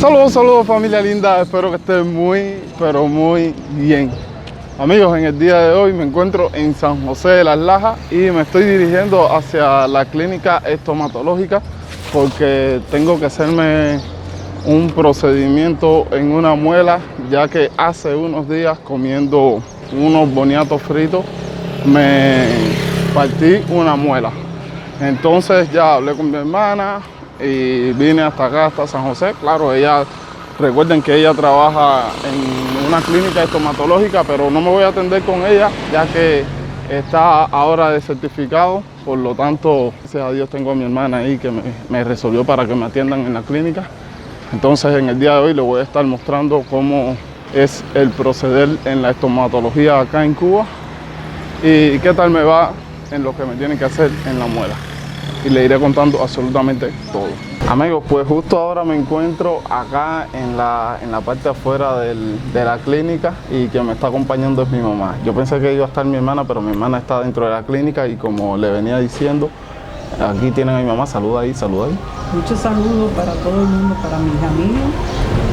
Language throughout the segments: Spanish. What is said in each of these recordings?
Saludos familia linda, espero que estén muy, pero muy bien. Amigos, en el día de hoy me encuentro en San José de las Lajas y me estoy dirigiendo hacia la clínica estomatológica porque tengo que hacerme un procedimiento en una muela, ya que hace unos días comiendo unos boniatos fritos me partí una muela. Entonces ya hablé con mi hermana y vine hasta acá, hasta San José. Claro, recuerden que ella trabaja en una clínica estomatológica, pero no me voy a atender con ella, ya que está ahora de certificado. Por lo tanto, gracias a Dios tengo a mi hermana ahí que me resolvió para que me atiendan en la clínica. Entonces, en el día de hoy les voy a estar mostrando cómo es el proceder en la estomatología acá en Cuba y qué tal me va en lo que me tienen que hacer en la muela. Y le iré contando absolutamente todo. Amigos, pues justo ahora me encuentro acá en la parte afuera de la clínica y quien me está acompañando es mi mamá. Yo pensé que iba a estar mi hermana, pero mi hermana está dentro de la clínica y como le venía diciendo, aquí tienen a mi mamá. Saluda ahí, saluda ahí. Muchos saludos para todo el mundo, para mis amigos.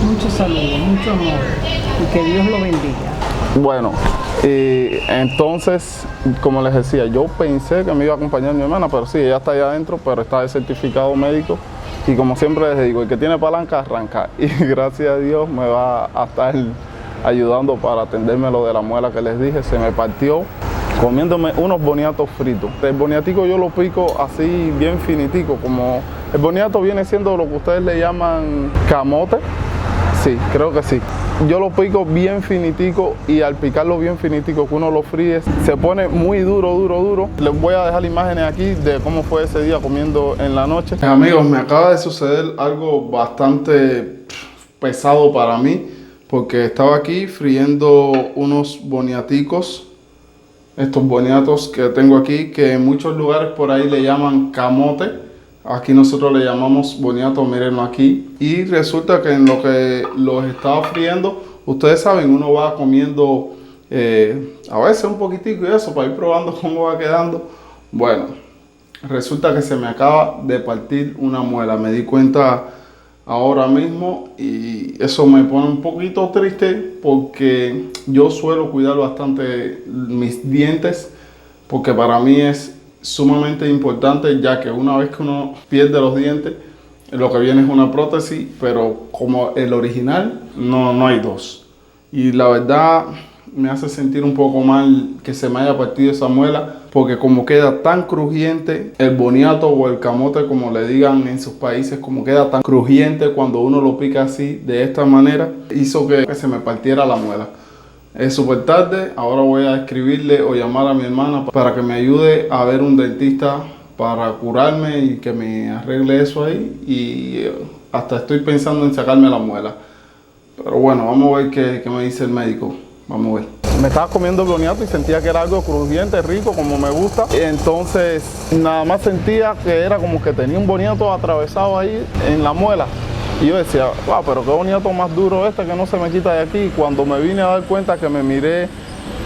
Muchos saludos, mucho amor y que Dios lo bendiga. Bueno, entonces, como les decía, yo pensé que me iba a acompañar mi hermana, pero sí, ella está allá adentro, pero está de certificado médico. Y como siempre les digo, el que tiene palanca arranca. Y gracias a Dios me va a estar ayudando para atenderme lo de la muela que les dije. Se me partió comiéndome unos boniatos fritos. El boniatico yo lo pico así bien finitico, como el boniato viene siendo lo que ustedes le llaman camote. Sí, creo que sí. Yo lo pico bien finitico y al picarlo bien finitico que uno lo fríe, se pone muy duro. Les voy a dejar imágenes aquí de cómo fue ese día comiendo en la noche. Amigos, me acaba de suceder algo bastante pesado para mí porque estaba aquí friendo unos boniaticos. Estos boniatos que tengo aquí, que en muchos lugares por ahí le llaman camote. Aquí nosotros le llamamos boniato, mírenlo aquí. Y resulta que en lo que los estaba friendo, ustedes saben, uno va comiendo a veces un poquitico y eso para ir probando cómo va quedando. Bueno, resulta que se me acaba de partir una muela. Me di cuenta ahora mismo y eso me pone un poquito triste porque yo suelo cuidar bastante mis dientes porque para mí es sumamente importante, ya que una vez que uno pierde los dientes, lo que viene es una prótesis, pero como el original no hay dos. Y la verdad me hace sentir un poco mal que se me haya partido esa muela, porque como queda tan crujiente el boniato o el camote, como le digan en sus países, como queda tan crujiente cuando uno lo pica así, de esta manera, hizo que se me partiera la muela. Es súper tarde, ahora voy a escribirle o llamar a mi hermana para que me ayude a ver un dentista para curarme y que me arregle eso ahí, y hasta estoy pensando en sacarme la muela. Pero bueno, vamos a ver qué me dice el médico, vamos a ver. Me estaba comiendo el boniato y sentía que era algo crujiente, rico, como me gusta. Entonces nada más sentía que era como que tenía un boniato atravesado ahí en la muela. Y yo decía, wow, pero qué boniato más duro este que no se me quita de aquí. Y cuando me vine a dar cuenta que me miré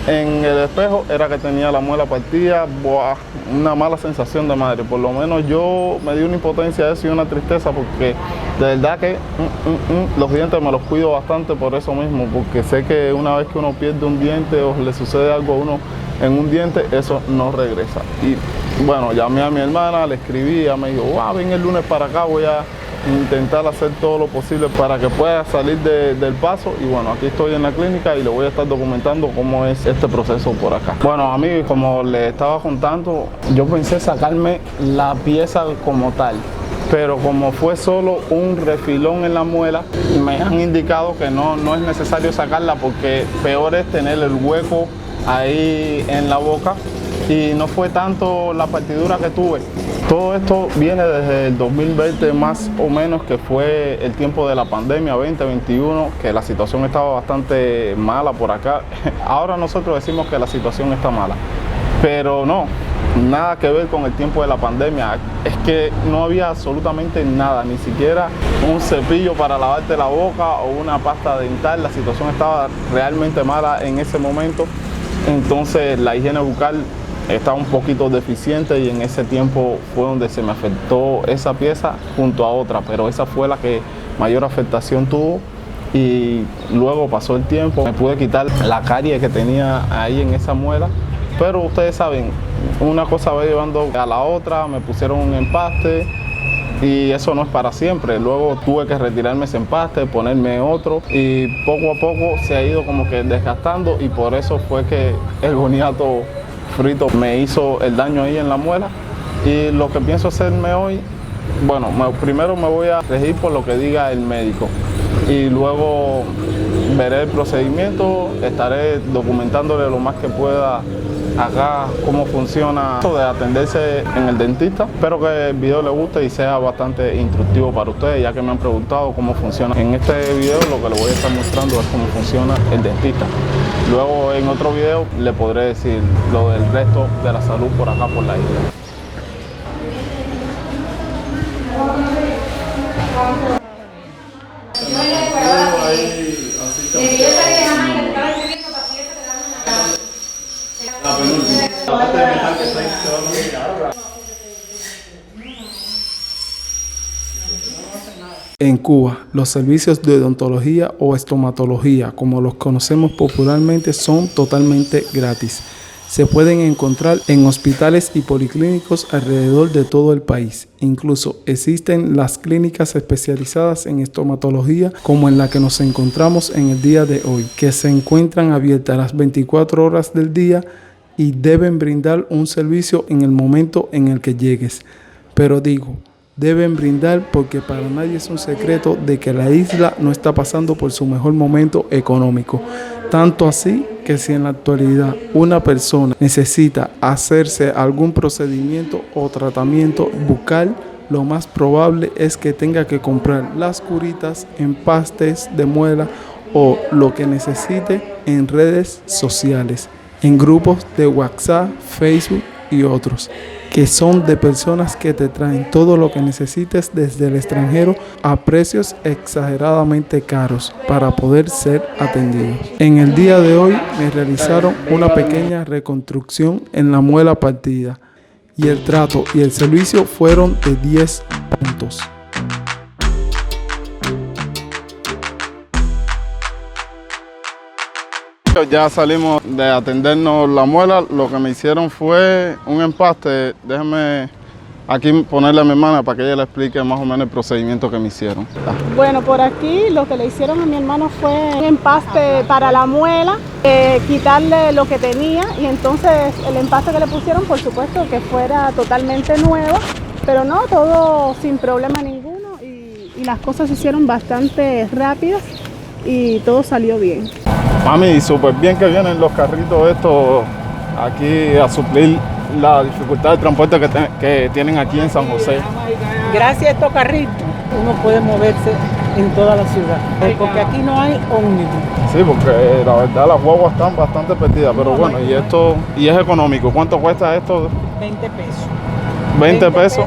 en el espejo, era que tenía la muela partida. Buah, una mala sensación de madre. Por lo menos yo me di una impotencia de eso y una tristeza porque de verdad que los dientes me los cuido bastante por eso mismo. Porque sé que una vez que uno pierde un diente o le sucede algo a uno en un diente, eso no regresa. Y bueno, llamé a mi hermana, le escribí, ella me dijo, wow, ven el lunes para acá, voy a intentar hacer todo lo posible para que pueda salir del paso. Y bueno, aquí estoy en la clínica y le voy a estar documentando cómo es este proceso por acá. Bueno, amigos, como les estaba contando, yo pensé sacarme la pieza como tal, pero como fue solo un refilón en la muela, me han indicado que no es necesario sacarla porque peor es tener el hueco ahí en la boca. Y no fue tanto la partidura que tuve. Todo esto viene desde el 2020 más o menos, que fue el tiempo de la pandemia 2021, que la situación estaba bastante mala por acá. Ahora nosotros decimos que la situación está mala, pero no, nada que ver con el tiempo de la pandemia. Es que no había absolutamente nada, ni siquiera un cepillo para lavarte la boca o una pasta dental. La situación estaba realmente mala en ese momento. Entonces la higiene bucal estaba un poquito deficiente y en ese tiempo fue donde se me afectó esa pieza junto a otra, pero esa fue la que mayor afectación tuvo. Y luego pasó el tiempo, me pude quitar la carie que tenía ahí en esa muela, pero ustedes saben, una cosa va llevando a la otra, me pusieron un empaste y eso no es para siempre. Luego tuve que retirarme ese empaste, ponerme otro y poco a poco se ha ido como que desgastando, y por eso fue que el boniato frito me hizo el daño ahí en la muela. Y lo que pienso hacerme hoy, bueno, primero me voy a regir por lo que diga el médico y luego veré el procedimiento, estaré documentándole lo más que pueda acá cómo funciona esto de atenderse en el dentista. Espero que el video les guste y sea bastante instructivo para ustedes, ya que me han preguntado cómo funciona. En este video lo que les voy a estar mostrando es cómo funciona el dentista. Luego en otro video le podré decir lo del resto de la salud por acá por la isla. En Cuba, los servicios de odontología o estomatología, como los conocemos popularmente, son totalmente gratis. Se pueden encontrar en hospitales y policlínicos alrededor de todo el país. Incluso existen las clínicas especializadas en estomatología, como en la que nos encontramos en el día de hoy, que se encuentran abiertas las 24 horas del día y deben brindar un servicio en el momento en el que llegues. Pero digo, deben brindar porque para nadie es un secreto de que la isla no está pasando por su mejor momento económico. Tanto así que si en la actualidad una persona necesita hacerse algún procedimiento o tratamiento bucal, lo más probable es que tenga que comprar las curitas, empastes de muela o lo que necesite en redes sociales, en grupos de WhatsApp, Facebook y otros, que son de personas que te traen todo lo que necesites desde el extranjero a precios exageradamente caros para poder ser atendidos. En el día de hoy me realizaron una pequeña reconstrucción en la muela partida y el trato y el servicio fueron de 10 puntos. Ya salimos de atendernos la muela, lo que me hicieron fue un empaste. Déjame aquí ponerle a mi hermana para que ella le explique más o menos el procedimiento que me hicieron. Bueno, por aquí lo que le hicieron a mi hermano fue un empaste para la muela, quitarle lo que tenía, y entonces el empaste que le pusieron, por supuesto que fuera totalmente nuevo, pero no, todo sin problema ninguno, y las cosas se hicieron bastante rápidas y todo salió bien. Mami, súper bien que vienen los carritos estos aquí a suplir la dificultad de transporte que tienen aquí en San José. Gracias a estos carritos uno puede moverse en toda la ciudad, porque aquí no hay ómnibus. Sí, porque la verdad las guaguas están bastante perdidas, pero bueno, y es económico. ¿Cuánto cuesta esto? 20 pesos. 20 pesos.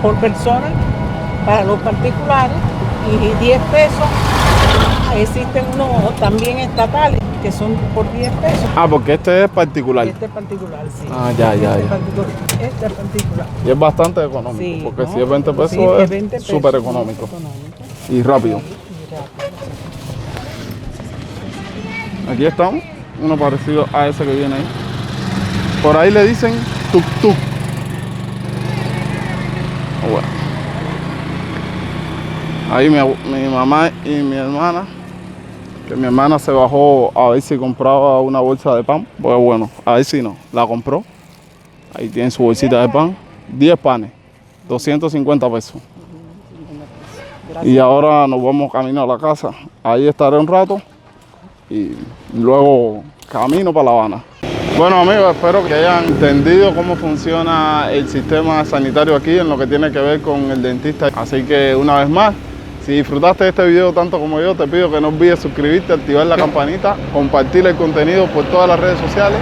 Por persona para los particulares, y 10 pesos. Existen unos también estatales que son por 10 pesos. Ah, porque este es particular. Este es particular, sí. Ah, ya. Este es particular. Y es bastante económico, Sí, porque ¿no? si es 20 pesos Sí, es 20 pesos, súper económico. Y rápido. Aquí estamos, uno parecido a ese que viene ahí. Por ahí le dicen tuk-tuk. Bueno. Ahí mi mamá y mi hermana, que mi hermana se bajó a ver si compraba una bolsa de pan. Pues bueno, a ver si no, la compró. Ahí tiene su bolsita de pan, 10 panes, 250 pesos. Y ahora nos vamos camino a la casa. Ahí estaré un rato y luego camino para La Habana. Bueno amigos, espero que hayan entendido cómo funciona el sistema sanitario aquí en lo que tiene que ver con el dentista. Así que una vez más, si disfrutaste de este video tanto como yo, te pido que no olvides suscribirte, activar la campanita, compartir el contenido por todas las redes sociales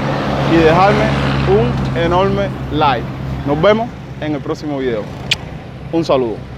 y dejarme un enorme like. Nos vemos en el próximo video. Un saludo.